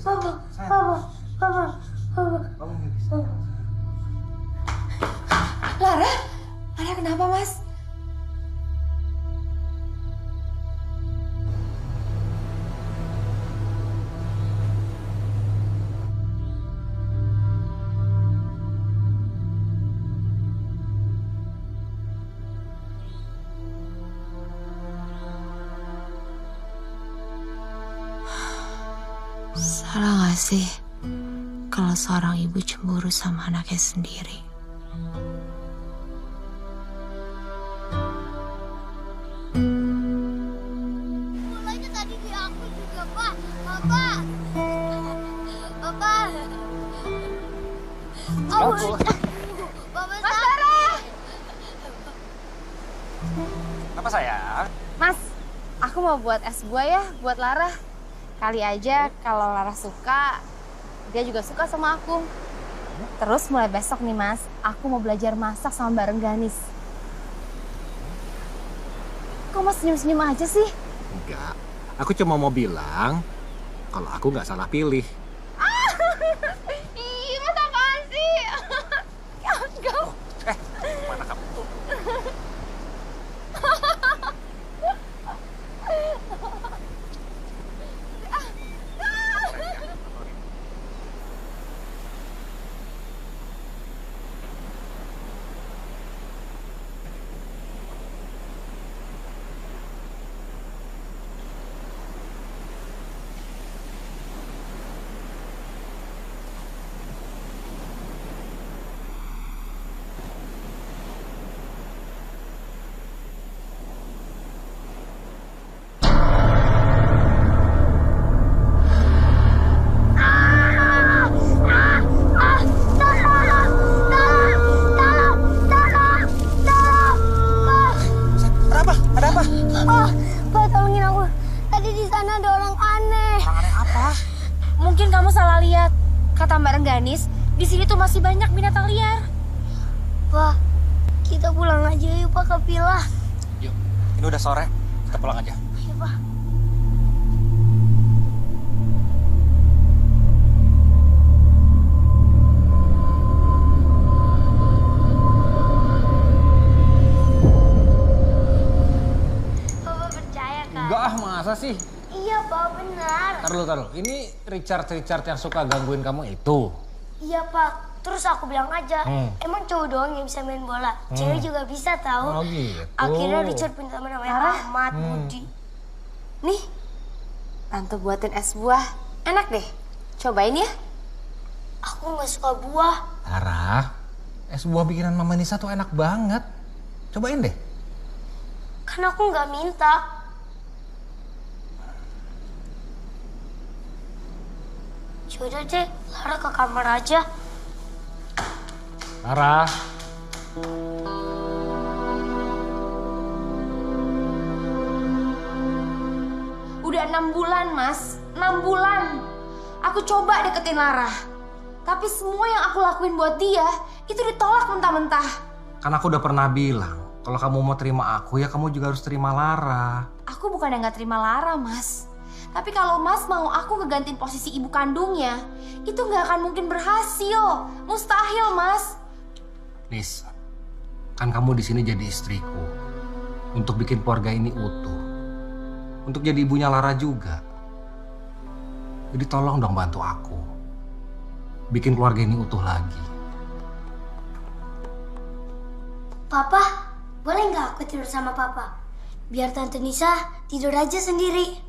Papa, Papa. Kamu nggak bisa. Lara kenapa mas? Salah gak sih kalau seorang ibu cemburu sama anaknya sendiri? Mulanya tadi di aku juga, Pak. Papa. Oh, Papa sakit. Apa sayang? Mas, aku mau buat es buah ya buat Lara. Kali aja kalau Lara suka, dia juga suka sama aku. Terus mulai besok nih mas, aku mau belajar masak sama bareng Ganis. Kok mas senyum-senyum aja sih? Enggak. Aku cuma mau bilang kalau aku nggak salah pilih. Ih, mas apaan sih? Enggak. Mana kamu? Pak, tolongin aku. Tadi di sana ada orang aneh. Orang aneh apa? Mungkin kamu salah lihat. Kata Mbak Rengganis, di sini tuh masih banyak binatang liar. Pak, kita pulang aja yuk Pak ke villa. Yuk, ini udah sore. Kita pulang aja. Ayo Pak. Papa percaya kan? Enggak ah, masa sih? Iya Pak, benar. Taruh. Ini Richard yang suka gangguin kamu itu. Iya Pak, terus aku bilang aja, emang cowok doang yang bisa main bola. Cewek juga bisa tahu. Oh gitu. Akhirnya Richard punya teman namanya Ahmad Budi. Nih, Tante buatin es buah. Enak deh. Cobain ya. Aku nggak suka buah. Lara, es buah bikinan Mama Nisa tuh enak banget. Cobain deh. Kan aku nggak minta. Yaudah deh, Lara ke kamar aja. Lara. Udah 6 bulan, Mas. 6 bulan. Aku coba deketin Lara. Tapi semua yang aku lakuin buat dia, itu ditolak mentah-mentah. Kan aku udah pernah bilang, kalau kamu mau terima aku, ya kamu juga harus terima Lara. Aku bukan yang gak terima Lara, Mas. Tapi kalau Mas mau aku ngegantiin posisi ibu kandungnya, itu gak akan mungkin berhasil. Mustahil, Mas. Nis, kan kamu di sini jadi istriku. Untuk bikin keluarga ini utuh. Untuk jadi ibunya Lara juga. Jadi tolong dong bantu aku. Bikin keluarga ini utuh lagi. Papa, boleh nggak aku tidur sama Papa? Biar Tante Nisa tidur aja sendiri.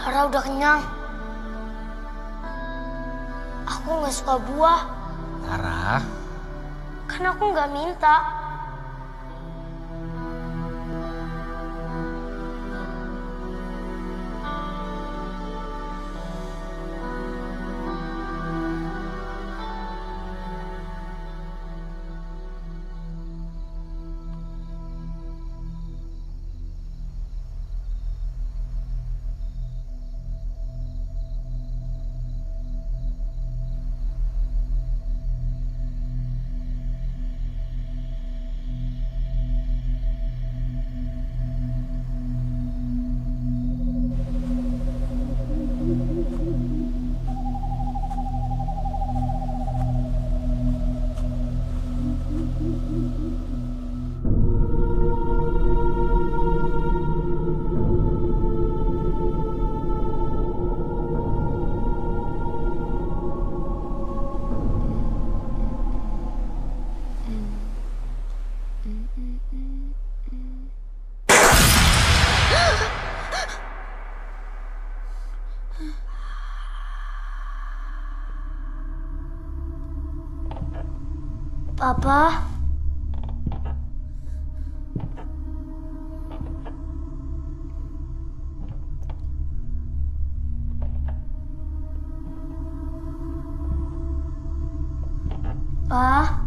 Lara udah kenyang. Aku nggak suka buah. Lara, Kan aku nggak minta. Papa. Pa.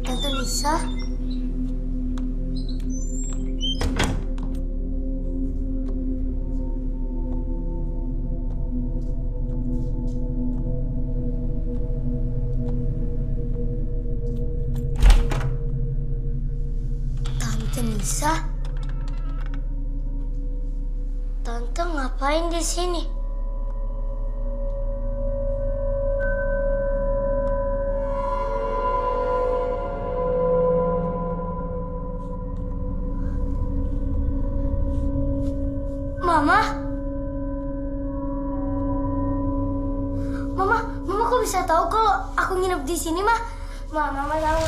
Tante Nisa? Tante Nisa? Tante ngapain di sini? Mama? Mama kok bisa tahu kalau aku nginep di sini, Mah? Mama tahu.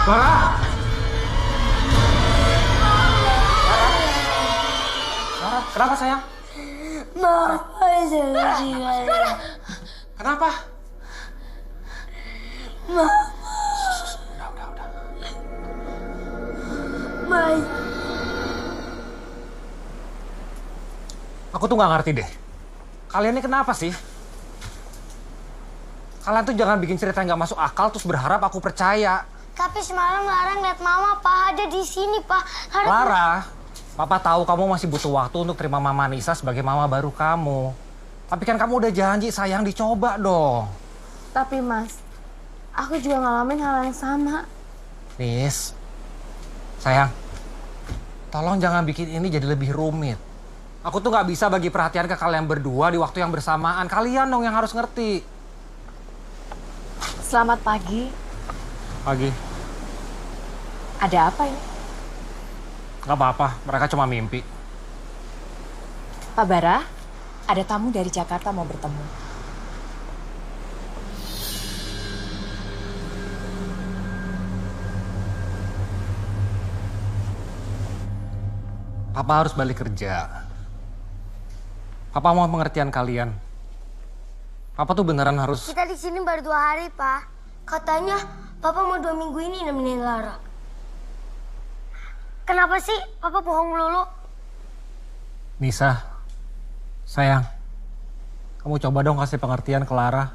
Lara! Lara, kenapa sayang? Mama sedih. Kenapa? Mama. Udah. Mai. Aku tuh nggak ngerti deh. Kalian ini kenapa sih? Kalian tuh jangan bikin cerita yang nggak masuk akal terus berharap aku percaya. Tapi semalam Lara ngeliat Mama, Pak, ada di sini, Pak. Lara, Papa tahu kamu masih butuh waktu untuk terima Mama Nisa sebagai mama baru kamu. Tapi kan kamu udah janji, sayang, dicoba dong. Tapi Mas, aku juga ngalamin hal yang sama. Nis, sayang, tolong jangan bikin ini jadi lebih rumit. Aku tuh nggak bisa bagi perhatian ke kalian berdua di waktu yang bersamaan. Kalian dong yang harus ngerti. Selamat pagi. Pagi. Ada apa ini? Gak apa-apa, mereka cuma mimpi. Pak Bara, ada tamu dari Jakarta mau bertemu. Papa harus balik kerja. Papa mau pengertian kalian. Papa tuh beneran harus... Kita di sini baru 2 hari, Pak. Katanya Papa mau 2 minggu ini nemenin Lara. Kenapa sih Papa bohong melulu? Nisa, sayang, kamu coba dong kasih pengertian ke Lara.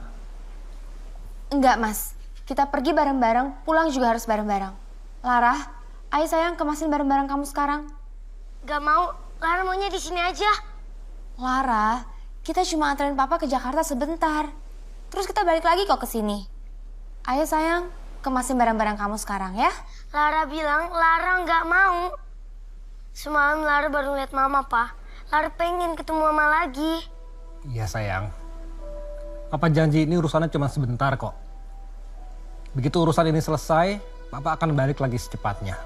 Enggak Mas, kita pergi bareng-bareng, pulang juga harus bareng-bareng. Lara, ayo sayang kemasin bareng-bareng kamu sekarang. Gak mau, Lara maunya di sini aja. Lara, kita cuma anterin Papa ke Jakarta sebentar. Terus kita balik lagi kok ke sini. Ayo sayang, kemasin barang-barang kamu sekarang ya. Lara bilang Lara nggak mau. Semalam Lara baru lihat Mama, Pak. Lara pengen ketemu Mama lagi. Iya sayang. Papa janji ini urusannya cuma sebentar kok. Begitu urusan ini selesai, Papa akan balik lagi secepatnya.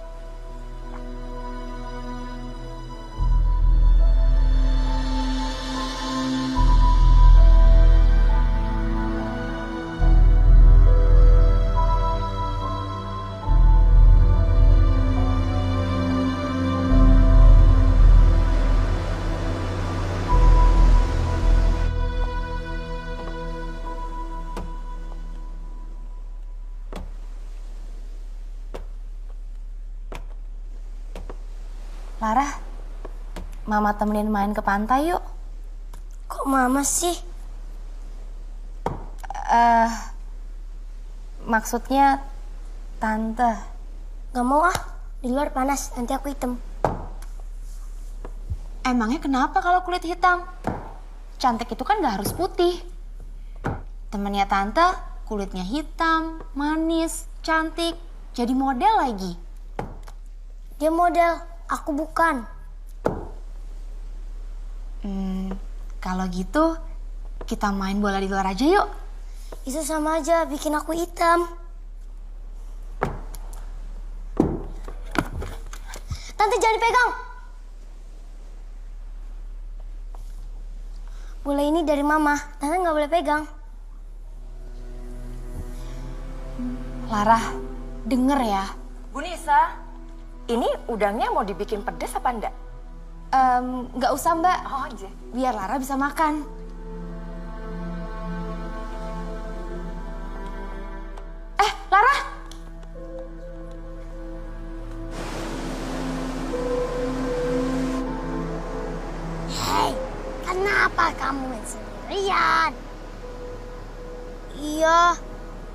Lara, Mama temenin main ke pantai yuk. Kok Mama sih? Maksudnya Tante. Gak mau ah, di luar panas, nanti aku hitam. Emangnya kenapa kalau kulit hitam? Cantik itu kan gak harus putih. Temennya Tante kulitnya hitam, manis, cantik, jadi model lagi. Dia model, aku bukan. Kalau gitu kita main bola di luar aja yuk. Itu sama aja bikin aku hitam. Tante jangan dipegang. Bola ini dari Mama, Tante nggak boleh pegang. Lara, denger ya. Bu Nisa, ini udangnya mau dibikin pedes apa enggak? Nggak usah Mbak, Oh, aja. biar Lara bisa makan. Lara! Hei, kenapa kamu main sendirian? Iya,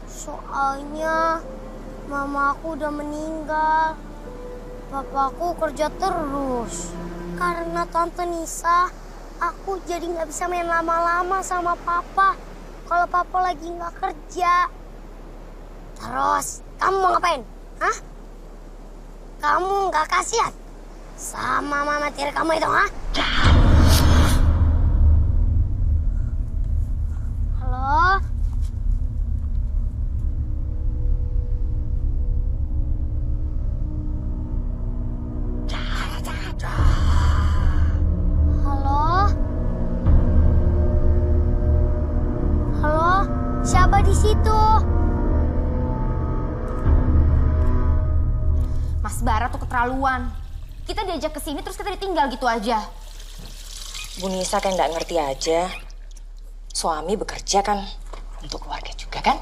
soalnya Mama aku udah meninggal. Papaku kerja terus. Karena Tante Nisa, aku jadi nggak bisa main lama-lama sama Papa. Kalau Papa lagi nggak kerja. Terus, kamu mau ngapain? Hah? Kamu nggak kasihan sama mama tiri kamu itu, hah? Halo? Halo? Halo? Siapa di situ? Mas Bara tuh keterlaluan. Kita diajak ke sini terus kita ditinggal gitu aja. Bu Nisa kayak nggak ngerti aja. Suami bekerja kan untuk keluarga juga kan?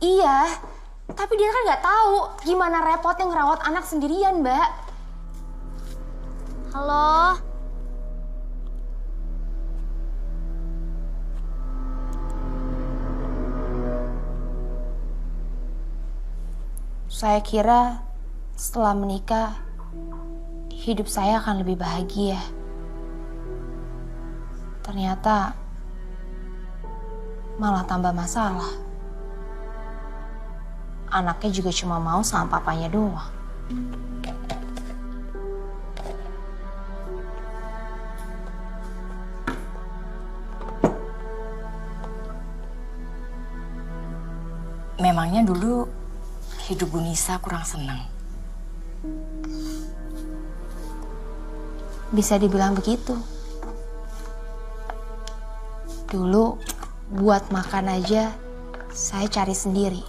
Iya, tapi dia kan nggak tahu gimana repotnya ngerawat anak sendirian, Mbak. Halo? Saya kira setelah menikah, hidup saya akan lebih bahagia. Ternyata malah tambah masalah. Anaknya juga cuma mau sama papanya doang. Memangnya dulu hidup Bu Nisa kurang senang. Bisa dibilang begitu. Dulu buat makan aja saya cari sendiri.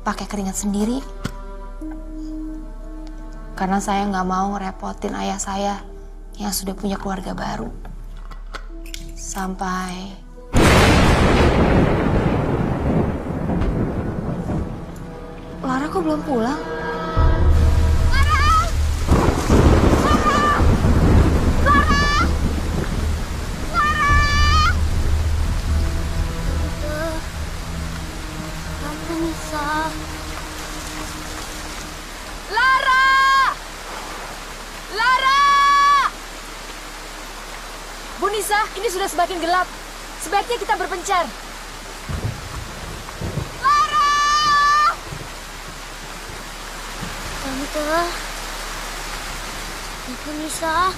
Pakai keringat sendiri. Karena saya nggak mau ngerepotin ayah saya yang sudah punya keluarga baru. Sampai Lara kok belum pulang? Tante Nisa. Lara! Lara! Bu Nisa, ini sudah semakin gelap. Sebaiknya kita berpencar. Tante. Tante Nisa.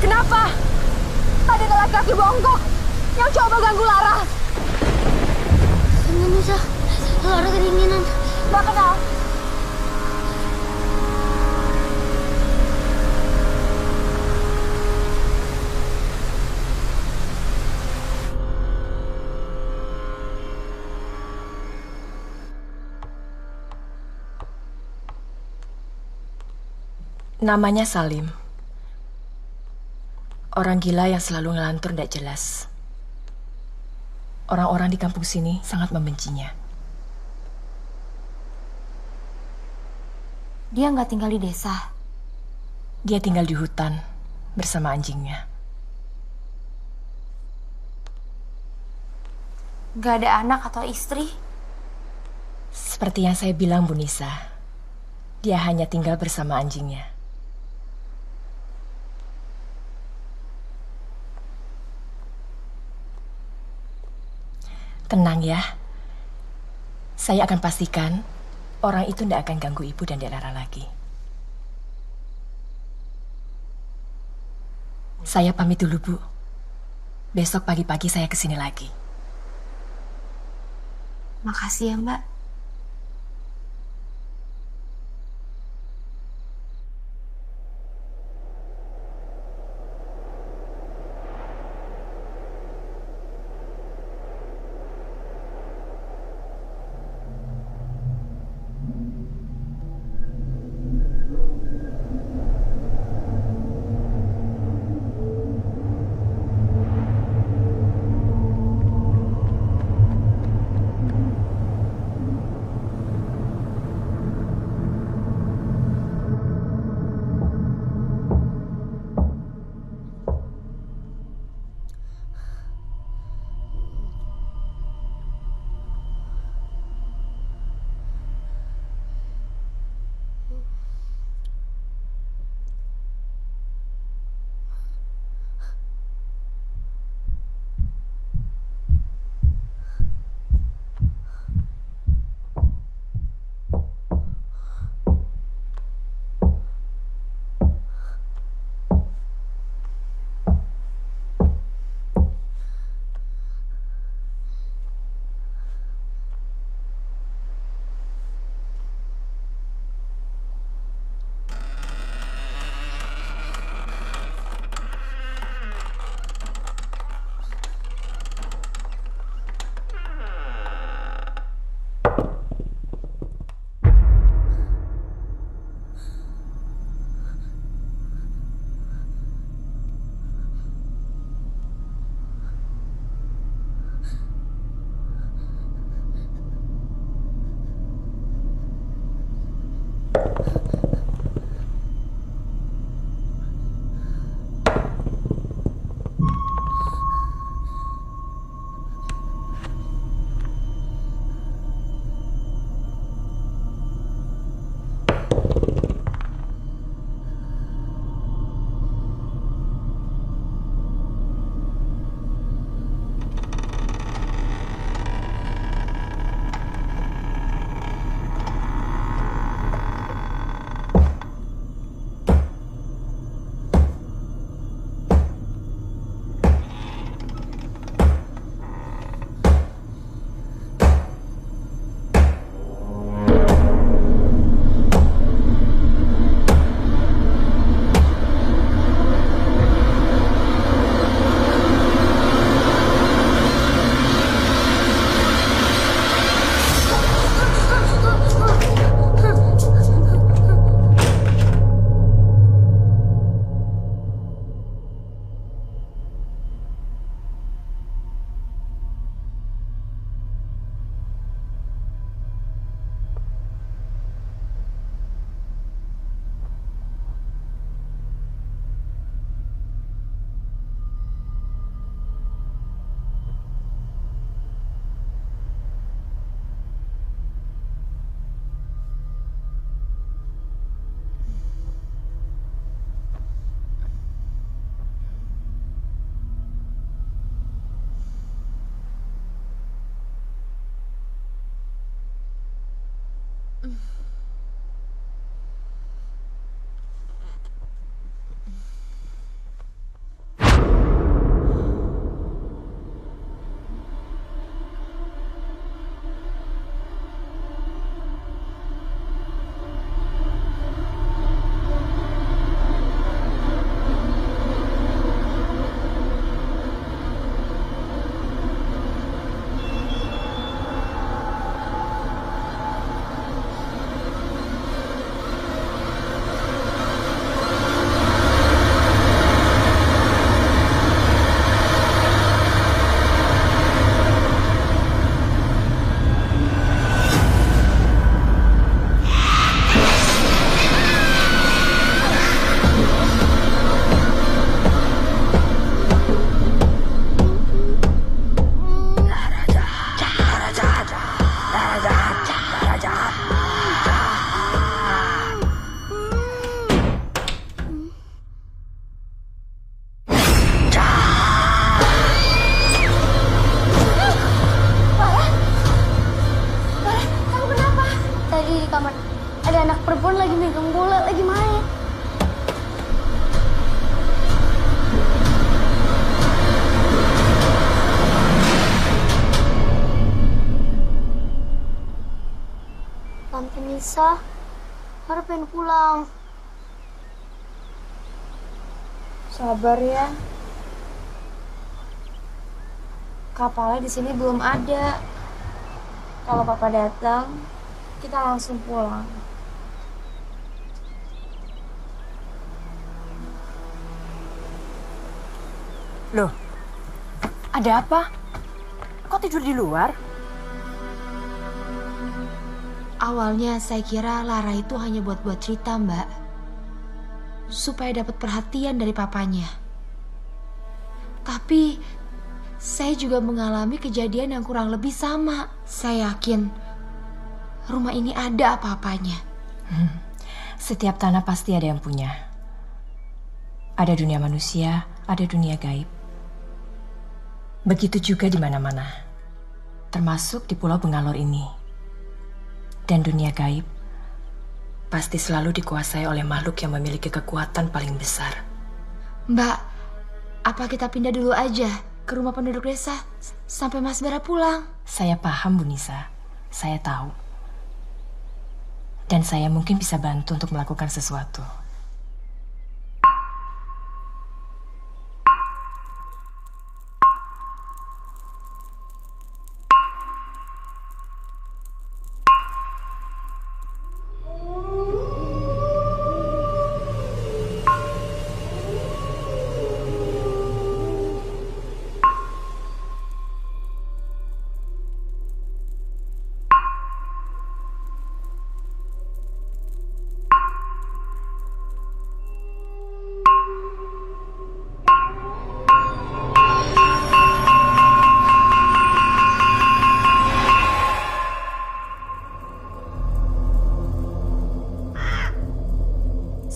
Kenapa? Ada laki-laki bongkok yang coba ganggu Lara. Tante Nisa, Lara kedinginan. Gak kenal. Namanya Salim. Orang gila yang selalu ngelantur tidak jelas. Orang-orang di kampung sini sangat membencinya. Dia nggak tinggal di desa. Dia tinggal di hutan bersama anjingnya. Nggak ada anak atau istri. Seperti yang saya bilang, Bu Nisa, dia hanya tinggal bersama anjingnya. Tenang ya, saya akan pastikan orang itu tidak akan ganggu ibu dan Dek Lara lagi. Saya pamit dulu, Bu. Besok pagi-pagi saya kesini lagi. Makasih ya, Mbak. Bon lagi megang bola, lagi main. Tante Nisa, Lara pengen pulang. Sabar ya. Kapalnya di sini belum ada. Kalau papa datang, kita langsung pulang. Loh, ada apa? Kok tidur di luar? Awalnya saya kira Lara itu hanya buat-buat cerita, Mbak. Supaya dapat perhatian dari papanya. Tapi saya juga mengalami kejadian yang kurang lebih sama. Saya yakin rumah ini ada apa-apanya. Setiap tanah pasti ada yang punya. Ada dunia manusia, ada dunia gaib. Begitu juga di mana-mana. Termasuk di Pulau Bengalor ini. Dan dunia gaib pasti selalu dikuasai oleh makhluk yang memiliki kekuatan paling besar. Mbak, apa kita pindah dulu aja ke rumah penduduk desa sampai Mas Bara pulang? Saya paham, Bu Nisa. Saya tahu. Dan saya mungkin bisa bantu untuk melakukan sesuatu.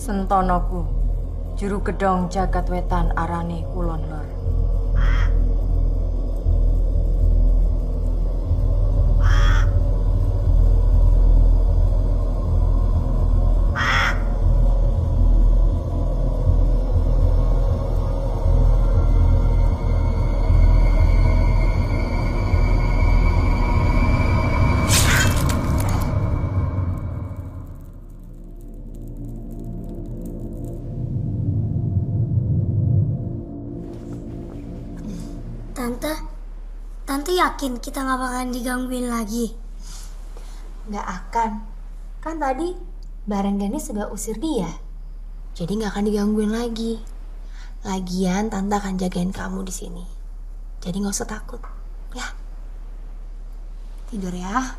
Sentonoku, juru gedong jagat wetan arane kulon lor. Tante yakin kita nggak bakalan digangguin lagi? Nggak akan. Kan tadi Bareng Dennis sudah usir dia. Jadi nggak akan digangguin lagi. Lagian Tante akan jagain kamu di sini. Jadi nggak usah takut. Ya. Tidur ya.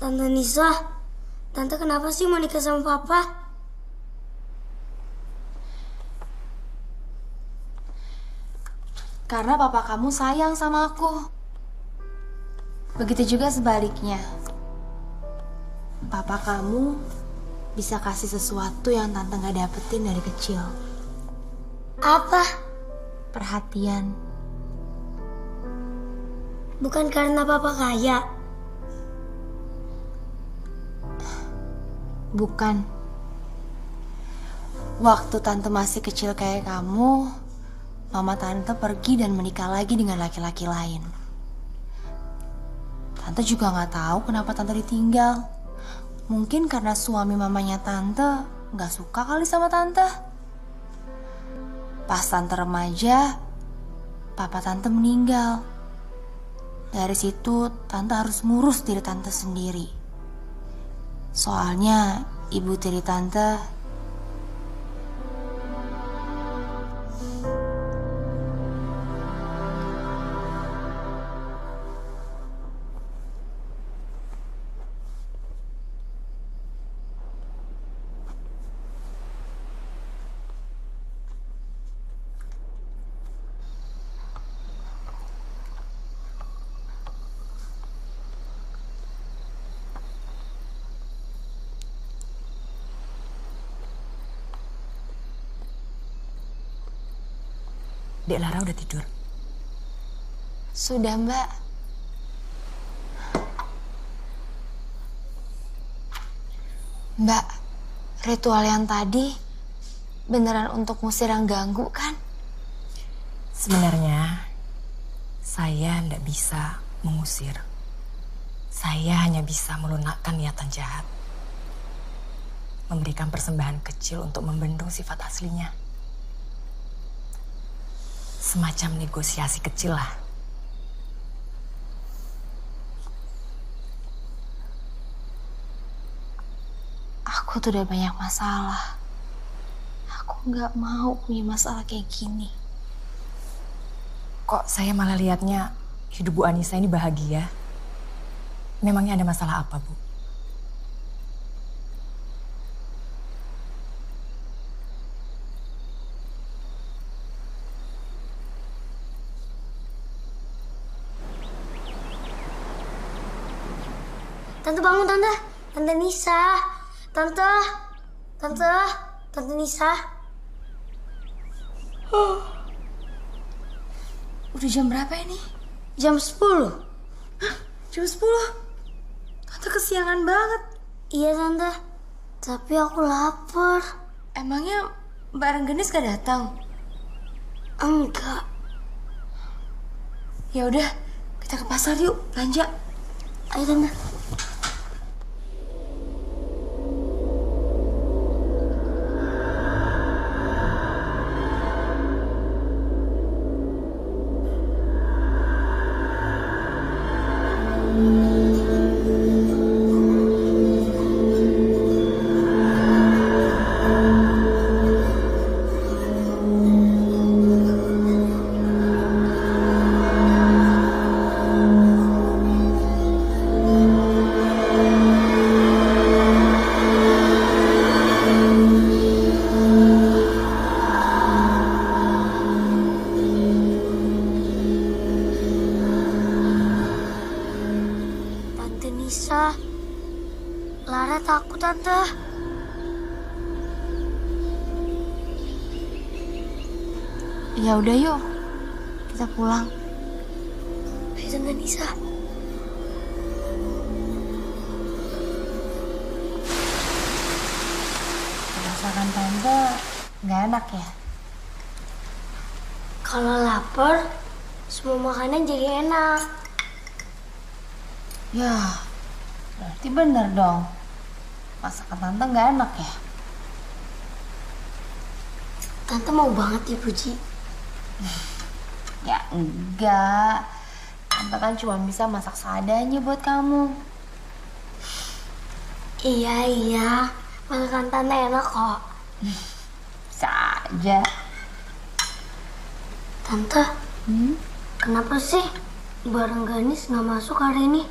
Tante Nisa, Tante kenapa sih mau nikah sama Papa? Karena papa kamu sayang sama aku. Begitu juga sebaliknya. Papa kamu bisa kasih sesuatu yang Tante gak dapetin dari kecil. Apa? Perhatian. Bukan karena Papa kaya. Bukan. Waktu Tante masih kecil kayak kamu, Mama Tante pergi dan menikah lagi dengan laki-laki lain. Tante juga gak tahu kenapa Tante ditinggal. Mungkin karena suami mamanya Tante gak suka kali sama Tante. Pas Tante remaja, Papa Tante meninggal. Dari situ Tante harus ngurus diri Tante sendiri. Soalnya ibu tiri Tante Dek Lara udah tidur? Sudah, Mbak. Mbak, ritual yang tadi beneran untuk ngusir yang ganggu kan? Sebenarnya saya tidak bisa mengusir. Saya hanya bisa melunakkan niatan jahat. Memberikan persembahan kecil untuk membendung sifat aslinya. Semacam negosiasi kecil lah. Aku tuh udah banyak masalah. Aku nggak mau punya masalah kayak gini. Kok saya malah lihatnya hidup Bu Anissa ini bahagia? Memangnya ada masalah apa, Bu? Tante bangun, Tante. Tante Nisa. Tante Nisa. Udah jam berapa ini? Jam 10. Jam 10. Tante kesiangan banget. Iya, Tante. Tapi aku lapar. Emangnya Mbak Rengganis gak datang? Enggak. Ya udah, kita ke pasar yuk, belanja. Ayo, Tante. Tante Nisa. Lara takut, Tante. Ya udah yuk, kita pulang. Ayo, Tante Nisa. Masakan Tante nggak enak ya? Kalau lapar, semua makanan jadi enak. Ya, berarti bener dong. Masakan Tante nggak enak ya? Tante mau banget dipuji. Ya enggak. Tante kan cuma bisa masak seadanya buat kamu. Iya. Masakan Tante enak kok. Bisa aja. Tante, kenapa sih Mbak Rengganis nggak masuk hari ini?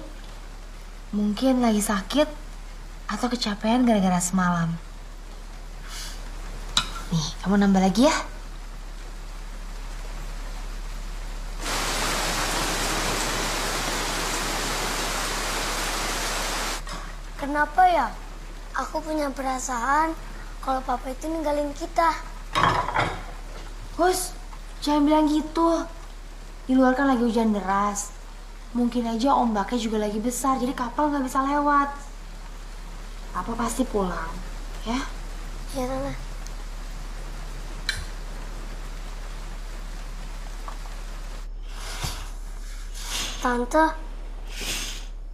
Mungkin lagi sakit atau kecapean gara-gara semalam. Nih, kamu nambah lagi ya. Kenapa ya? Aku punya perasaan kalau papa itu ninggalin kita. Hus, jangan bilang gitu. Di luar kan lagi hujan deras. Mungkin aja ombaknya juga lagi besar, jadi kapal nggak bisa lewat. Papa pasti pulang, ya? Iya, Tante. Tante,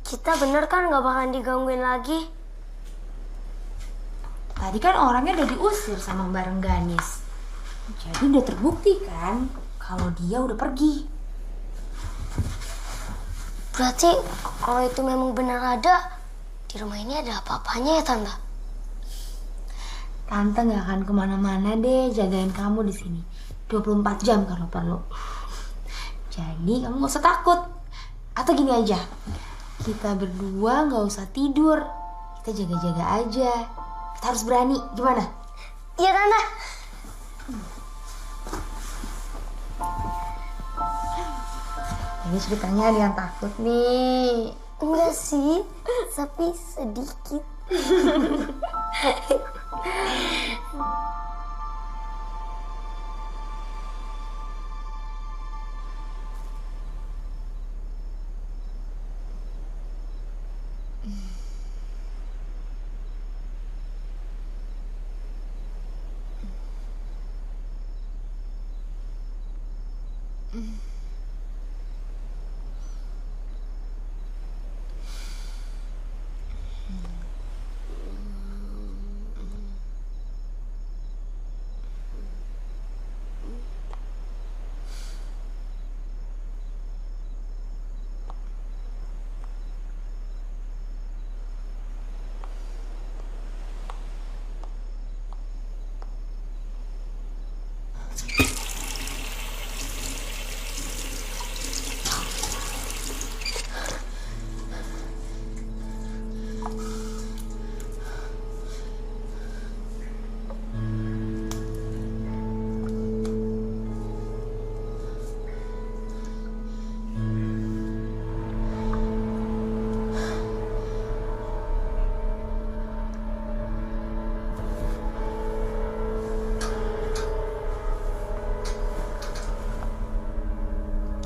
kita bener kan nggak bakalan digangguin lagi? Tadi kan orangnya udah diusir sama Mbak Rengganis. Jadi udah terbukti kan kalau dia udah pergi. Berarti kalau itu memang benar ada, di rumah ini ada apa-apanya ya, Tante? Tante nggak akan kemana-mana deh, jagain kamu di sini 24 jam kalau perlu. Jadi kamu nggak usah takut. Atau gini aja, kita berdua nggak usah tidur, kita jaga-jaga aja. Kita harus berani, gimana? Iya, Tante. Ini ceritanya ada yang takut nih. Enggak sih, tapi sedikit.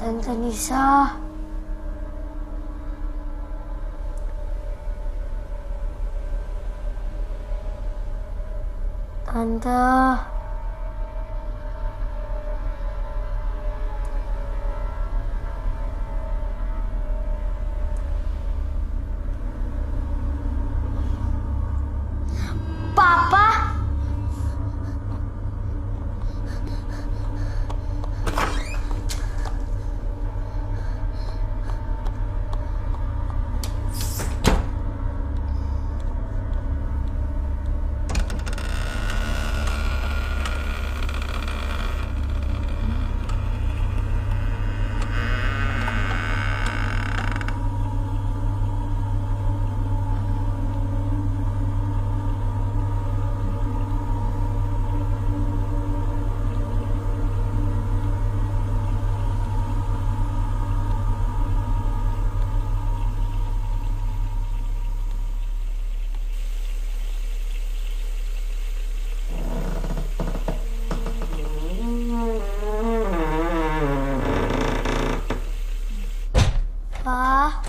Tante Nisa. Tante. Papa. Pa.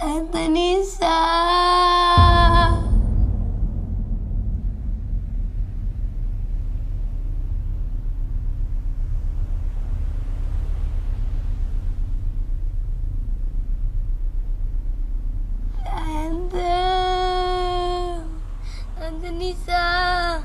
Tante Nisa. Tante Nisa.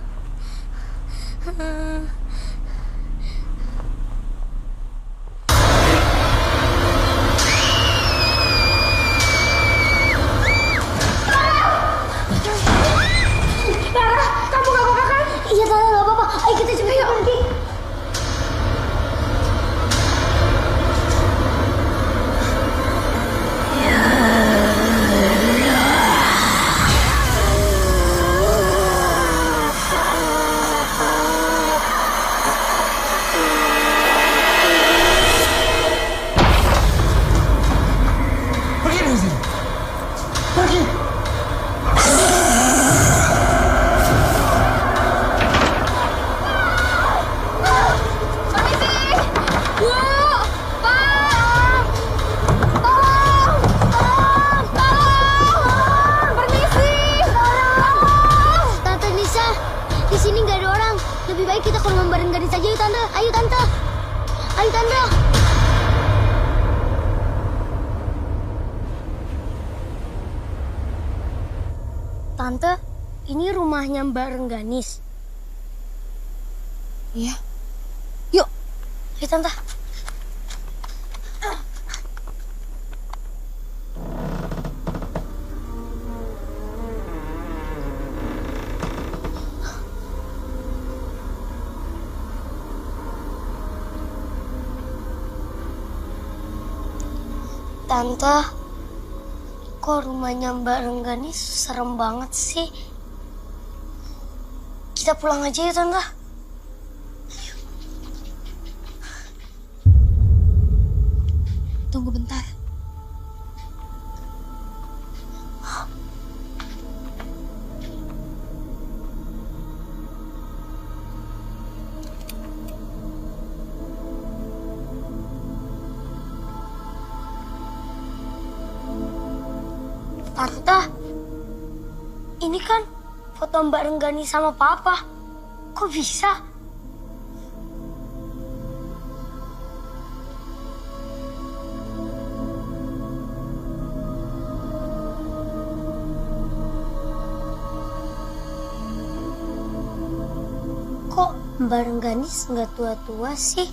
Tante, ini rumahnya Mbak Rengganis. Iya. Yuk, ayo Tante. Tante, kok rumahnya Mbak Rengganis serem banget sih? Kita pulang aja ya, Tante. Tunggu bentar. Tante, ini kan foto Mbak Renggani sama Papa. Kok bisa? Kok Mbak Rengganis nggak tua-tua sih?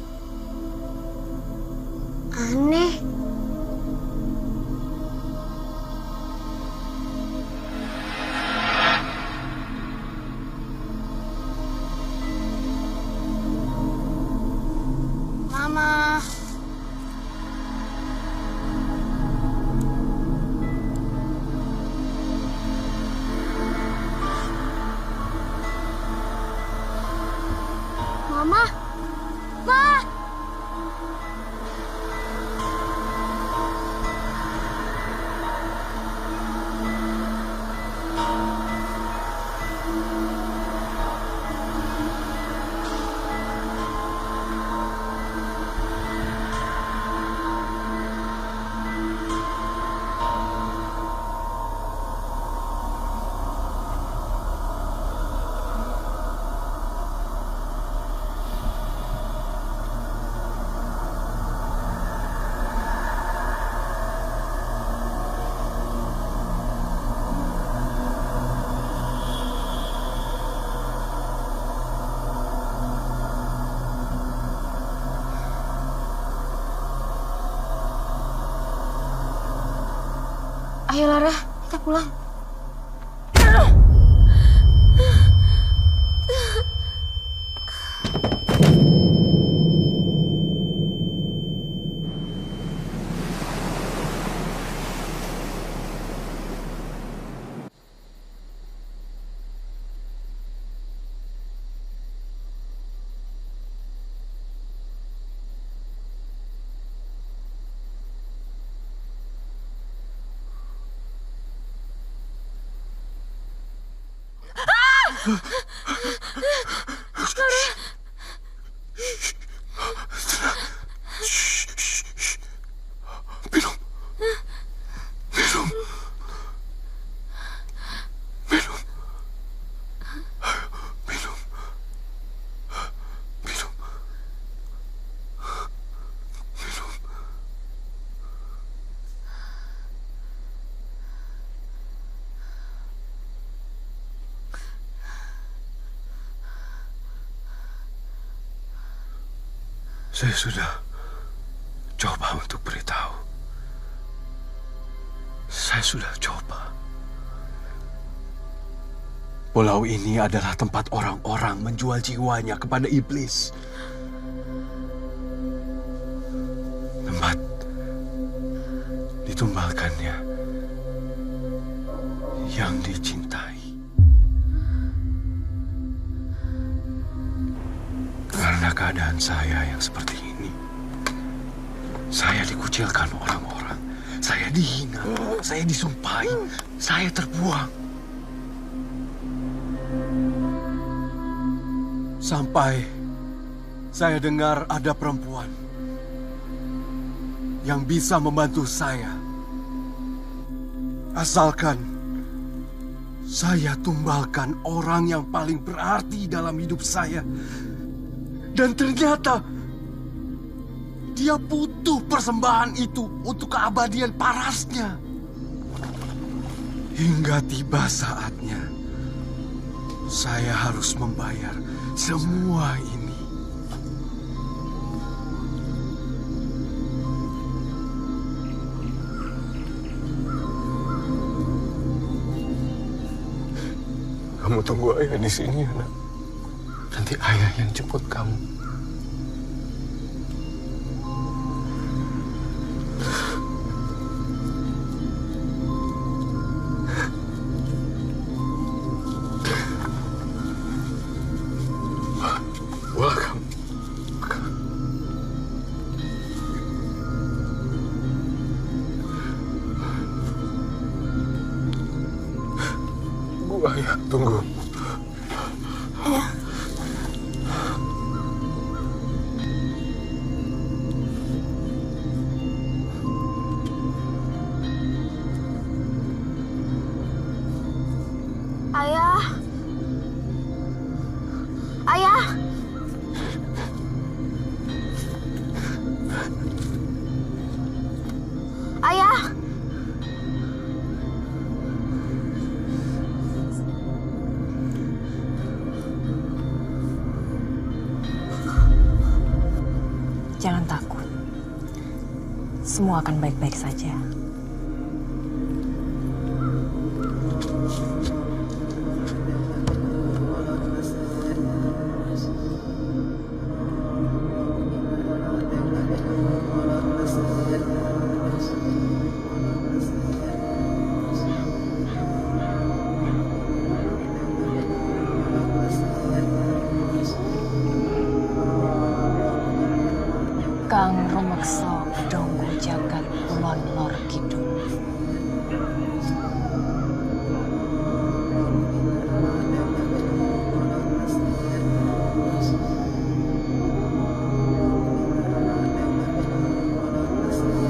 Aneh. Mama. Mama. Ma. Ayo Lara, kita pulang. Saya sudah coba untuk beritahu. Saya sudah coba. Pulau ini adalah tempat orang-orang menjual jiwanya kepada iblis. Tempat ditumbalkannya yang dicintai. Karena keadaan saya yang seperti ini, saya dikucilkan orang-orang, saya dihina, saya disumpahi, saya terbuang. Sampai saya dengar ada perempuan yang bisa membantu saya. Asalkan saya tumbalkan orang yang paling berarti dalam hidup saya. Dan ternyata dia butuh persembahan itu untuk keabadian parasnya. Hingga tiba saatnya, saya harus membayar semua ini. Kamu tunggu ayah di sini, anak. Nanti ayah yang jemput kamu. Welcome. Tunggu ayah, tunggu. Ayah. Ayah. Ayah. Jangan takut. Semua akan baik-baik saja. Kang rumeksa kedongku jagat kulon lor kidul.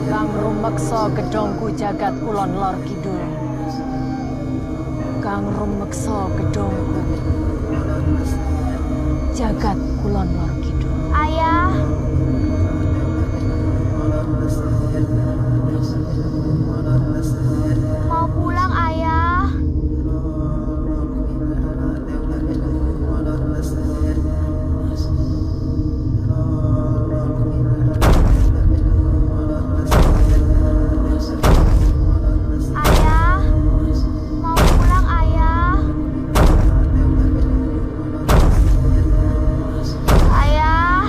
Kang rumeksa gedongku jagat kulon lor kidul. Kang rumeksa gedongku jagat kulon lor kidul. Ayah. Mau pulang, Ayah. Ayah. Mau pulang, Ayah. Ayah.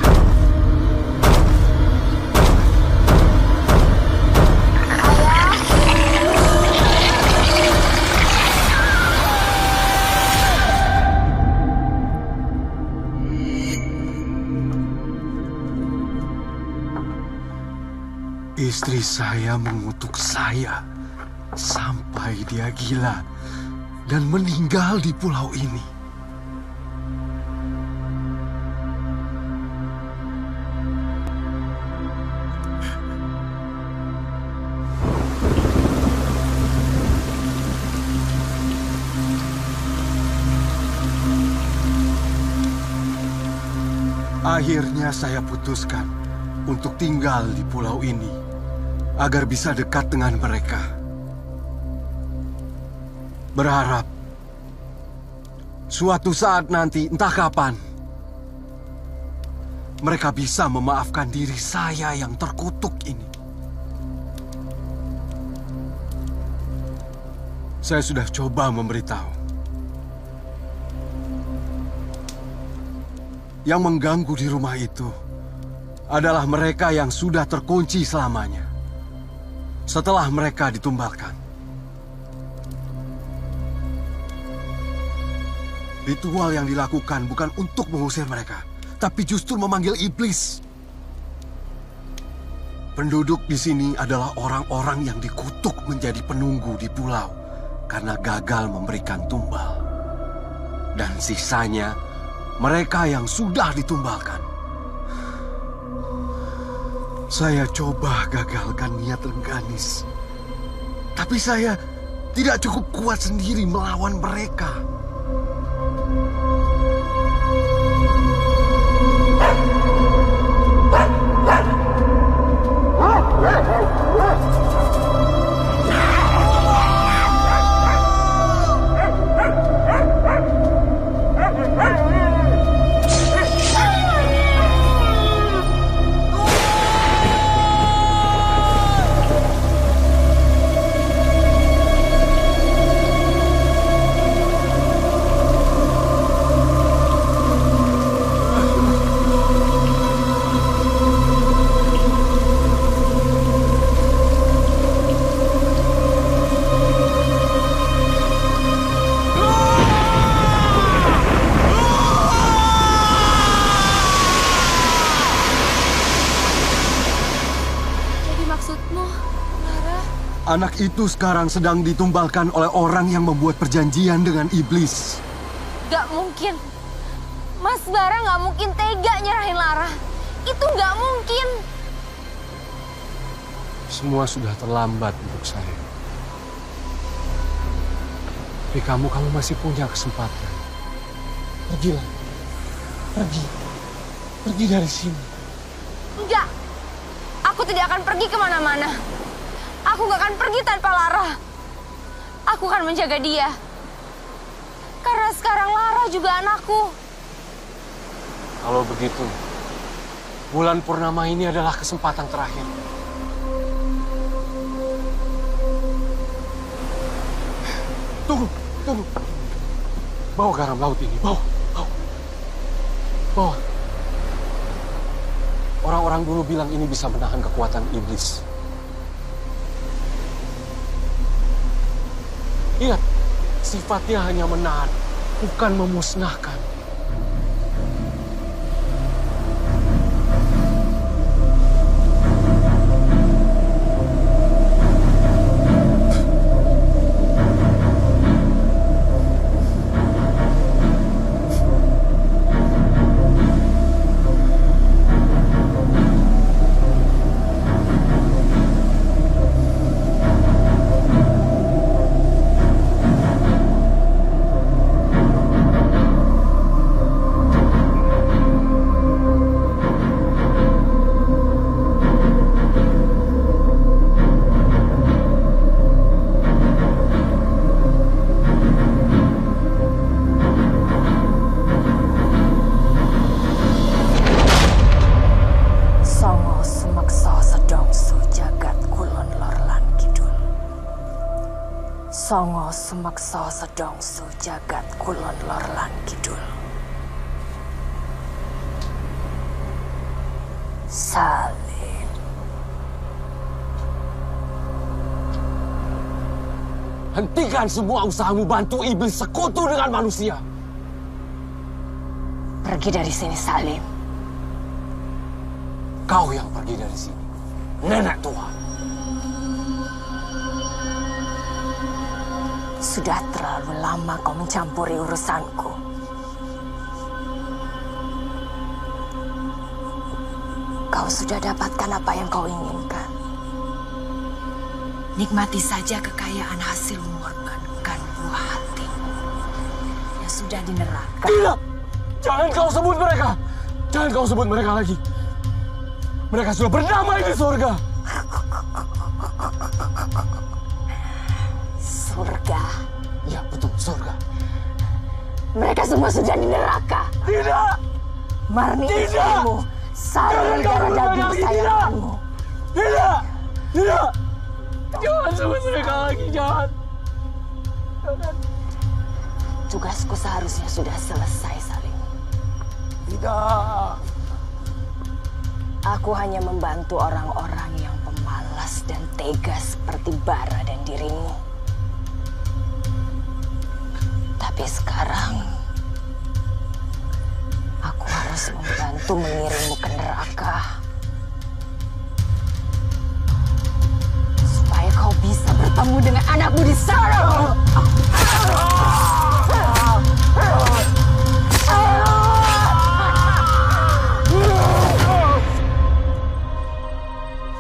Istri saya mengutuk saya sampai dia gila dan meninggal di pulau ini. Akhirnya saya putuskan untuk tinggal di pulau ini agar bisa dekat dengan mereka. Berharap suatu saat nanti, entah kapan, mereka bisa memaafkan diri saya yang terkutuk ini. Saya sudah coba memberitahu. Yang mengganggu di rumah itu adalah mereka yang sudah terkunci selamanya setelah mereka ditumbalkan. Ritual yang dilakukan bukan untuk mengusir mereka, tapi justru memanggil iblis. Penduduk di sini adalah orang-orang yang dikutuk menjadi penunggu di pulau karena gagal memberikan tumbal. Dan sisanya mereka yang sudah ditumbalkan. Saya coba gagalkan niat Rengganis. Tapi saya tidak cukup kuat sendiri melawan mereka. Anak itu sekarang sedang ditumbalkan oleh orang yang membuat perjanjian dengan iblis. Gak mungkin. Mas Bara gak mungkin tega nyerahin Lara. Itu gak mungkin. Semua sudah terlambat untuk saya. Tapi kamu masih punya kesempatan. Pergilah. Pergi dari sini. Enggak. Aku tidak akan pergi kemana-mana. Aku gak akan pergi tanpa Lara. Aku akan menjaga dia. Karena sekarang Lara juga anakku. Kalau begitu, bulan purnama ini adalah kesempatan terakhir. Tunggu. Bawa garam laut ini, bawa. Orang-orang dulu bilang ini bisa menahan kekuatan iblis. Ingat, sifatnya hanya menahan, bukan memusnahkan. Songo sumeksa sedongsu jagat kulon lor lan kidul. Salim. Hentikan semua usahamu bantu iblis sekutu dengan manusia. Pergi dari sini, Salim. Kau yang pergi dari sini, nenek tua. Sudah terlalu lama kau mencampuri urusanku. Kau sudah dapatkan apa yang kau inginkan. Nikmati saja kekayaan hasil mengorbankan buah hati yang sudah di neraka. Tidak! Jangan kau sebut mereka! Jangan kau sebut mereka lagi. Mereka sudah berdamai di surga. Surga? Ya, betul, surga. Mereka semua sudah di neraka. Tidak! Marni Tidak! istrimu, Salim darah daging kesayanganmu. Tidak! Tidak! Jangan sebut mereka lagi, jangan. Tugasku seharusnya sudah selesai, Salim. Tidak. Aku hanya membantu orang-orang yang pemalas dan tega seperti Bara dan dirimu. Tapi sekarang, aku harus membantu mengirimmu ke neraka. Supaya kau bisa bertemu dengan anakmu di sana.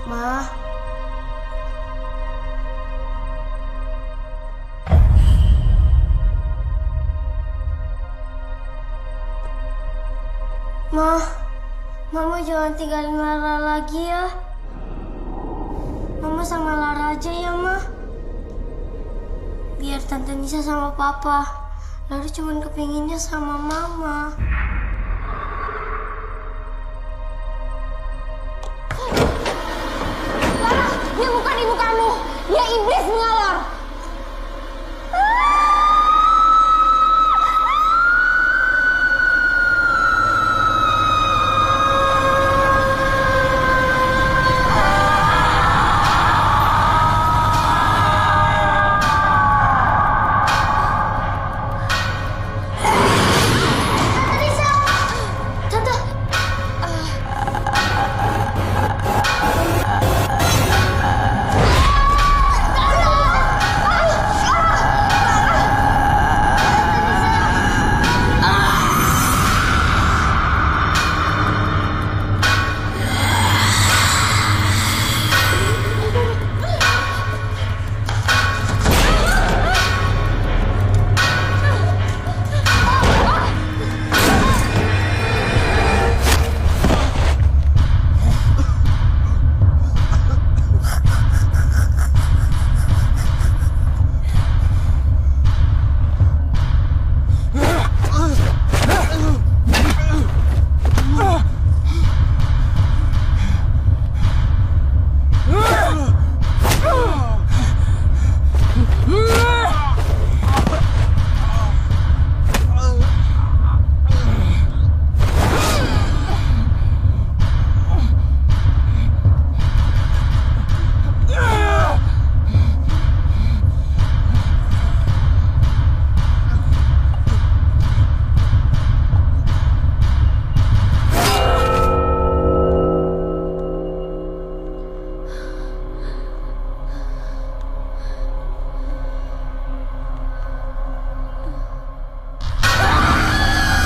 Ma. Ma, Mama jangan tinggalin Lara lagi ya. Mama sama Lara aja ya, Ma. Biar Tante Nisa sama Papa. Lara cuma kepinginnya sama Mama. Lara, dia bukan ibu kamu. Dia iblis mengalor.